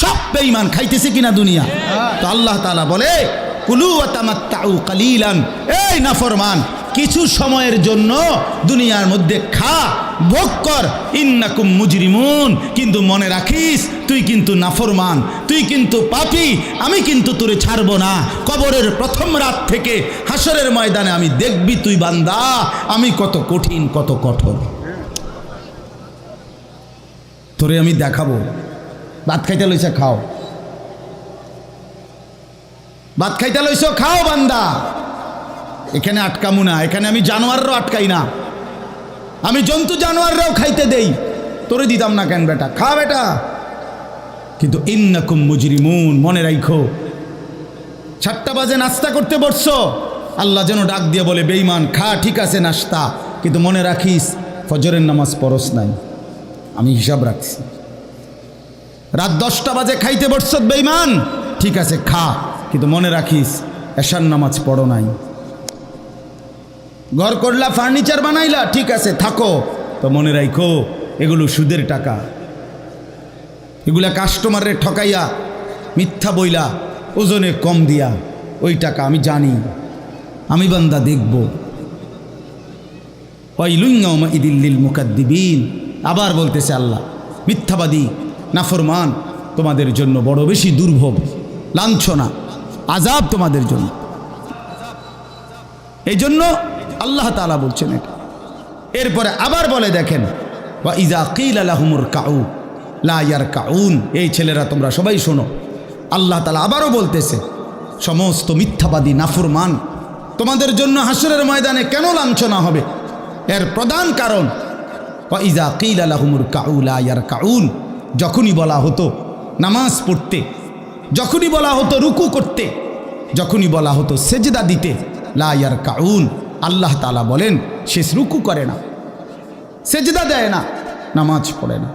সব বেঈমান খাইতেছে কিনা দুনিয়া। তো আল্লাহ তাআলা বলে কুলু ওয়া তামাত্তাউ কালিলান, এই নাফরমান কিছু সময়ের জন্য দুনিয়ার মধ্যে খা, ভোগ কর, ইন্নাকুম মুজরিমুন, কিন্তু মনে রাখিস তুই কিন্তু নাফরমান, তুই কিন্তু পাপী, আমি কিন্তু তোরে ছাড়বো না। কবরের প্রথম রাত থেকে হাসরের ময়দানে আমি দেখবি তুই বান্দা আমি কত কঠিন কত কঠোর, তোরে আমি দেখাবো। ভাত খাইতে লইছ খাও, ভাত খাইতে লইছ খাও বান্দা, এখানে আটকামু না, এখানে আমি জানোয়াররাও আটকাই না, আমি জন্তু জানোয়াররাও খাইতে দেই, তোরে দিতাম না কেন বেটা, খা বেটা। কিন্তু ইন্নাকুম মুজরিমুন, মনে রাখো 7টা বাজে নাস্তা করতে বসছো, আল্লাহ যেন ডাক দিয়ে বলে বেঈমান খা, ঠিক আছে নাস্তা, কিন্তু মনে রাখিস ফজরের নামাজ পড়স নাই, আমি হিসাব রাখছি। রাত 10টা বাজে খাইতে বসছ বেঈমান, ঠিক আছে খা, কিন্তু মনে রাখিস এশার নামাজ পড়ো নাই। ঘর করলা, ফার্নিচার বানাইলা, ঠিক আছে থাকো, তো মনে রাখো এগুলো সুদের টাকা, এগুলা কাস্টমারের ঠকাইয়া মিথ্যা বইলা ওজনে কম দিয়া ওই টাকা আমি জানি, আমি বান্দা দেখব। ওয়াইলুন ইয়াউমাইযিল লিল মুকাদ্দিবিন, আবার বলতেছে আল্লাহ মিথ্যাবাদী নাফরমান তোমাদের জন্য বড় বেশি দুর্ভোগ, লাঞ্ছনা, আযাব তোমাদের জন্য। এই জন্য আল্লাহ তাআলা বলছেন এটা। এরপরে আবার বলে দেখেন ওয়া ইযা কিলা লাহুমুর কাউ লা ইয়ারকাউন, এই ছেলেরা তোমরা সবাই শোনো, আল্লাহ তাআলা আবারও বলতেছে সমস্ত মিথ্যাবাদী নাফরমান তোমাদের জন্য হাসরের ময়দানে কেন লাঞ্ছনা হবে, এর প্রধান কারণ ওয়া ইযা কিলা লাহুমুর কাউ লা ইয়ারকাউন, যখনই বলা হতো নামাজ পড়তে, যখনই বলা হতো রুকু করতে, যখনই বলা হতো সেজদা দিতে, লা ইয়ারকাউন, আল্লাহ তাআলা বলেন সে রুকু করে না, সেজদা দেয় না, নামাজ পড়ে না,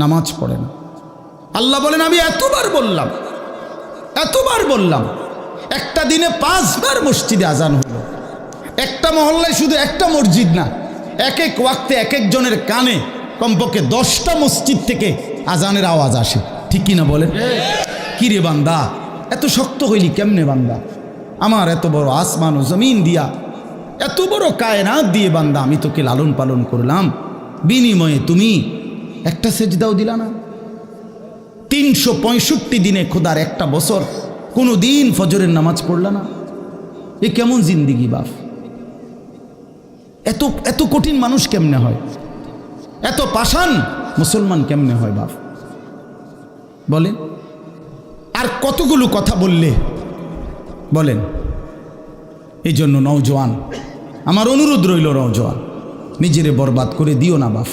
নামাজ পড়ে না। আল্লাহ বলেন আমি এতবার বললাম, একটা দিনে 5 বার মসজিদে আজান হলো, একটা মহল্লায় শুধু একটা মসজিদ না, এক এক ওয়াক্তে এক একজনের কানে কমপক্ষে 10টা মসজিদ থেকে আজানের আওয়াজ আসে, ঠিক কিনা বলেন? কি রে বান্দা এত শক্ত হইলি কেমনে বান্দা, আমার এত বড় আসমান ও জমিন দিয়া, এত বড় কায়নাত দিয়ে বান্দা আমি তোকে লালন পালন করলাম, বিনিময়ে তুমি একটা সেজদাও দিলা না। 365 দিনে খোদার একটা বছর কোনো দিন ফজরের নামাজ পড়লা না, এ কেমন জিন্দিগি বাপ? এত এত কঠিন মানুষ কেমনে হয়, এত পাষাণ মুসলমান কেমনে হয় বাপ বলেন? আর কতগুলো কথা বললে বলেন। এই জন্য নওজোয়ান, আমার অনুরোধ রইল নওজোয়ান, নিজেরে বরবাদ করে দিও না বাপ,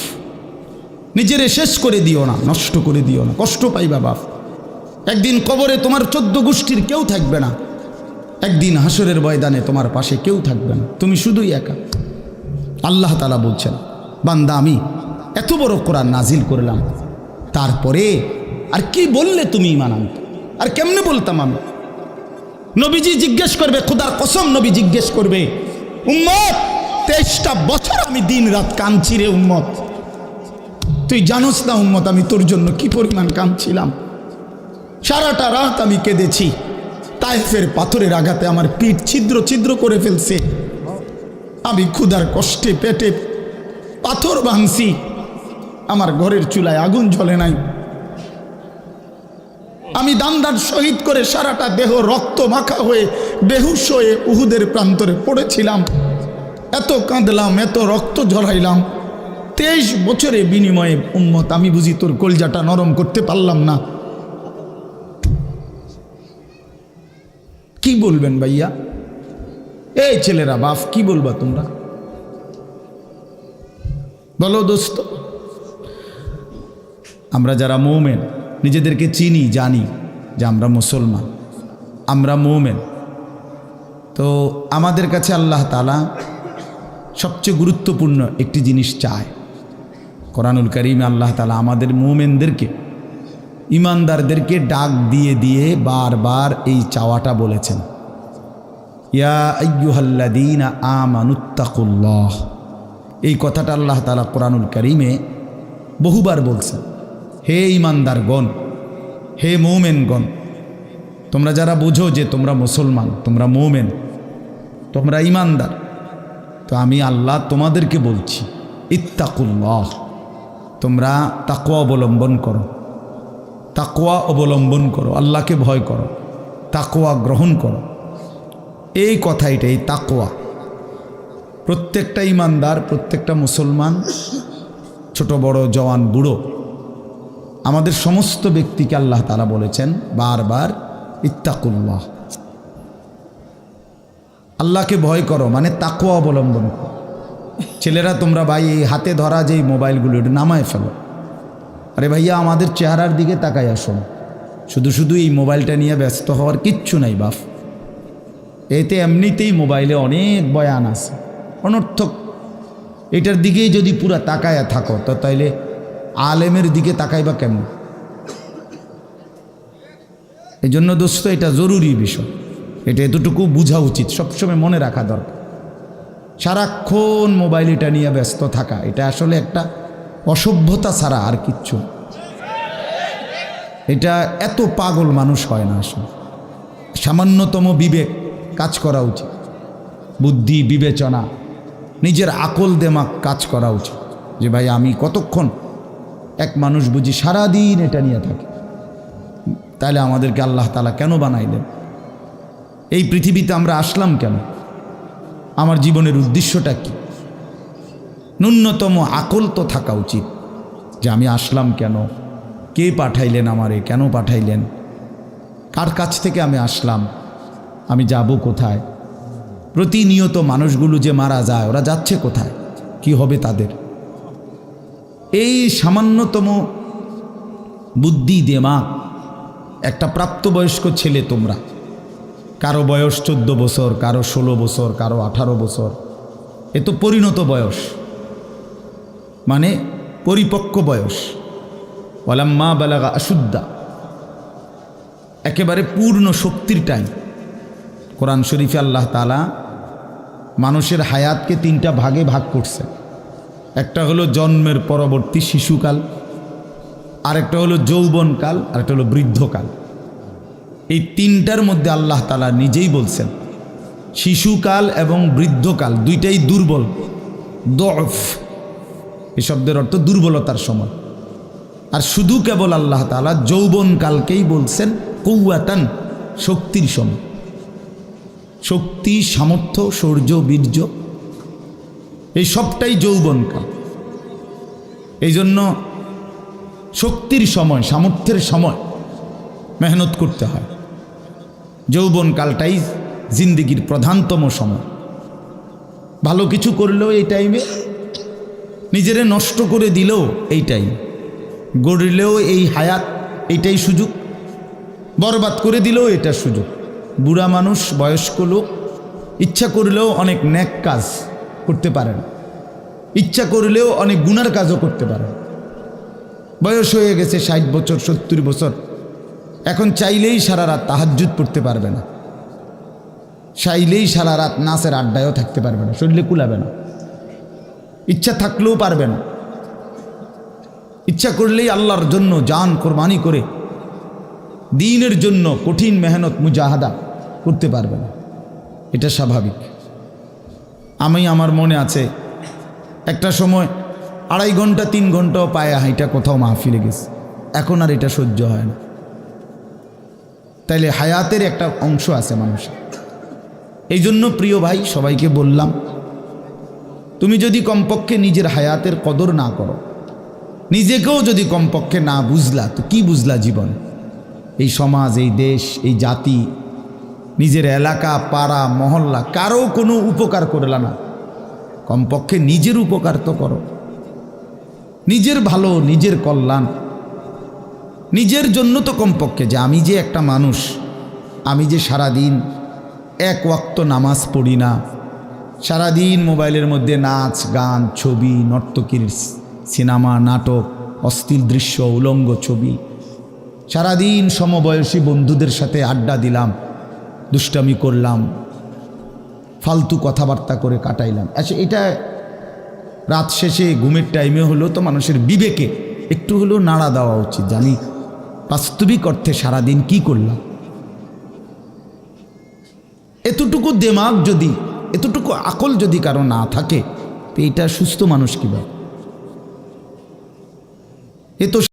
নিজেরে শেষ করে দিও না, নষ্ট করে দিও না, কষ্ট পাইবা বাপ। একদিন কবরে তোমার 14 গোষ্ঠীর কেউ থাকবে না, একদিন হাসরের ময়দানে তোমার পাশে কেউ থাকবে না, তুমি শুধুই একা। আল্লাহ তাআলা বলছেন বান্দা আমি এত বড় কোরআন নাজিল করলাম, তারপরে আর কি বললে তুমি ঈমান আনতে, আর কেমনে বলতাম আমি? নবীজি জিজ্ঞেস করবে, খোদার কসম নবী জিজ্ঞেস করবে, উম্মত 23টা বছর আমি দিন রাত কাঁদছি রে উম্মত, তুই জানোস না উম্মত আমি তোর জন্য কি পরিমাণ কাঁদছিলাম, সারাটা রাত আমি কেঁদেছি, তায়েফের পাথরের আঘাতে আমার পিঠ ছিদ্র ছিদ্র করে ফেলছে, আমি ক্ষুধার কষ্টে পেটে পাথর ভাঙছি, আমার ঘরের চুলায় আগুন জ্বলে নাই, আমি দান্দার শহীদ করে সারাটা দেহ রক্ত মাখা হয়ে বেহুশ হয়ে উহুদের প্রান্তরে পড়েছিলাম, এত কাঁদলাম, এত রক্ত ঝরাইলাম, 23 বছরের বিনিময়ে উম্মত আমি বুঝি তোর কলজাটা নরম করতে পারলাম না। কি বলবেন ভাইয়া? এই ছেলেরা বাপ কি বলবা তোমরা বলো দোস্ত? আমরা যারা মুমিন নিজেদেরকে চিনি, জানি যে আমরা মুসলমান, আমরা মুমিন, তো আমাদের কাছে আল্লাহ তাআলা সবচেয়ে গুরুত্বপূর্ণ একটি জিনিস চায়। কোরআনুল কারীমে আল্লাহ তাআলা আমাদের মুমিনদেরকে, ইমানদারদেরকে ডাক দিয়ে দিয়ে বারবার এই চাওয়াটা বলেছেন, ইয়া আইয়ুহাল্লাযীনা আমানুত্তাকুল্লাহ। এই কথাটা আল্লাহ তাআলা কোরআনুল কারীমে বহুবার বলছেন, হে ইমানদারগণ, হে মুমিনগণ, তোমরা যারা বুঝো যে তোমরা মুসলমান, তোমরা মুমিন, তোমরা ঈমানদার, তো আমি আল্লাহ তোমাদেরকে বলছি, ইত্তাকুল্লাহ, তোমরা তাকওয়া অবলম্বন করো, তাকওয়া অবলম্বন করো, আল্লাহকে ভয় করো, তাকওয়া গ্রহণ করো। এই কথাইটা, এই তাকওয়া প্রত্যেকটা ঈমানদার, প্রত্যেকটা মুসলমান, ছোট বড়, জওয়ান বুড়ো, আমাদের সমস্ত ব্যক্তিকে আল্লাহ তাআলা বলেছেন বারবার, ইত্তাকুল্লাহ, আল্লাহকে ভয় করো, মানে তাকওয়া অবলম্বন করো। ছেলেরা তোমরা ভাই এই হাতে ধরা যেই মোবাইলগুলো এটা নামায় ফেলো। আরে ভাইয়া, আমাদের চেহারার দিকে তাকাই আসুন, শুধু শুধু এই মোবাইলটা নিয়ে ব্যস্ত হওয়ার কিচ্ছু নাই বাপ। এতে এমনিতেই মোবাইলে অনেক বয়ান আছে অনর্থক, এটার দিকেই যদি পুরা তাকায়া থাকো তো তাইলে আলেমের দিকে তাকাইবা কেমন? এই জন্য দোস্ত, এটা জরুরি বিষয়, এটা এতটুকু বোঝা উচিত, সবসময় মনে রাখা দরকার। সারাক্ষণ মোবাইল এটা নিয়ে ব্যস্ত থাকা, এটা আসলে একটা অসভ্যতা ছাড়া আর কিচ্ছু। এটা এত পাগল মানুষ হয় না আসলে। সামান্যতম বিবেক কাজ করা উচিত, বুদ্ধি বিবেচনা, নিজের আকল দেমাগ কাজ করা উচিত, যে ভাই আমি কতক্ষণ। এক মানুষ বুঝি সারাদিন এটা নিয়ে থাকে, তাহলে আমাদেরকে আল্লাহ তাআলা কেন বানাইলেন? এই পৃথিবীতে আমরা আসলাম কেন? আমার জীবনের উদ্দেশ্যটা কি? ন্যূনতম আকল তো থাকা উচিত যে আমি আসলাম কেন, কে পাঠাইলেন আমারে, কেন পাঠাইলেন, কার কাছ থেকে আমি আসলাম, আমি যাব কোথায়। প্রতিনিয়ত মানুষগুলো যে মারা যায়, ওরা যাচ্ছে কোথায়, কি হবে তাদের? এই সামান্যতম বুদ্ধি দিমাগ একটা প্রাপ্তবয়স্ক ছেলে, তোমরা কারো বয়স 14 বছর, কারো 16 বছর, কারো 18 বছর, এ তো পরিণত বয়স, মানে পরিপক্ক বয়স। ওয়ালাম্মা বালাগা আশুদ্দা, একেবারে পূর্ণ শক্তির টাইম। কোরআন শরীফে আল্লাহ তাআলা মানুষের হায়াতকে 3টা ভাগে ভাগ করছে। একটা হলো জন্মের পরবর্তী শিশুকাল, আরেকটা হলো যৌবনকাল, আরেকটা হলো বৃদ্ধকাল। এই 3টার মধ্যে আল্লাহ তাআলা নিজেই বলছেন শিশুকাল এবং বৃদ্ধকাল দুইটাই দুর্বল, দফ, এই শব্দের অর্থ দুর্বলতার সময়। আর শুধু কেবল আল্লাহ তাআলা যৌবনকালকেই বলছেন কুওয়াতান, শক্তির সময়। শক্তি, সামর্থ্য, শৌর্য, বীর্য, এই সবটাই যৌবনকাল। এই জন্য শক্তির সময়, সামর্থ্যের সময় মেহনত করতে হয়। যৌবনকালটাই জিন্দেগির প্রধানতম সময়। ভালো কিছু করলেও এই টাইমে, নিজেরে নষ্ট করে দিলেও এই টাইম, গড়লেও এই হায়াত, এইটাই সুযোগ, বরবাদ করে দিলেও এটা সুযোগ। বুড়া মানুষ, বয়স্ক লোক ইচ্ছা করলেও অনেক নেক কাজ করতে পারেন, ইচ্ছা করলেও অনেক গুনার কাজও করতে পারেন। বয়স হয়ে গেছে 60 বছর, 70 বছর, এখন চাইলেই সারা রাত তাহাজ্জুদ পড়তে পারবে না, চাইলেই সারা রাত নাচের আড্ডায়ও থাকতে পারবে না, শরীরে কুলাবে না, ইচ্ছা থাকলেও পারবে না। ইচ্ছা করলেই আল্লাহর জন্য জান কোরবানি করে দ্বীনের জন্য কঠিন মেহনত মুজাহাদা করতে পারবে না, এটা স্বাভাবিক। আমার মনে আছে একটা সময় 2.5 ঘন্টা 3 ঘন্টাও পায়ে হাইটা কোথাও মাহফিলে গেছে, এখন আর এটা সহ্য হয় না। তাইলে হায়াতের একটা অংশ আছে মানুষের। এই জন্য প্রিয় ভাই, সবাইকে বললাম, তুমি যদি কমপক্ষে নিজের হায়াতের কদর না করো, নিজেকেও যদি কমপক্ষে না বুঝলা, তো কি বুঝলা জীবন? এই সমাজ, এই দেশ, এই জাতি, নিজের এলাকা, পাড়া, মহল্লা, কারো কোনো উপকার করলা না, কমপক্ষে নিজের উপকার তো করো। নিজের ভালো, নিজের কল্যাণ, নিজের জন্য তো কমপক্ষে, যে আমি যে একটা মানুষ, আমি যে সারাদিন 1 ওয়াক্ত নামাজ পড়ি না, সারাদিন মোবাইলের মধ্যে নাচ গান, ছবি, নর্তকীর সিনেমা, নাটক, অশ্লীল দৃশ্য, উলঙ্গ ছবি, সারাদিন সমবয়সী বন্ধুদের সাথে আড্ডা দিলাম, দুষ্টামি করলাম, ফালতু কথাবার্তা করে কাটাইলাম। আচ্ছা, এটা রাত শেষে ঘুমের টাইমে হলো তো মানুষের বিবেকে একটু হলেও নাড়া দেওয়া উচিত, জানি বাস্তবিক অর্থে সারাদিন কি করলাম? এতটুকু দিমাগ যদি, এতটুকু আকল যদি কারো না থাকে, তো এটা সুস্থ মানুষ কিভাবে? এ তো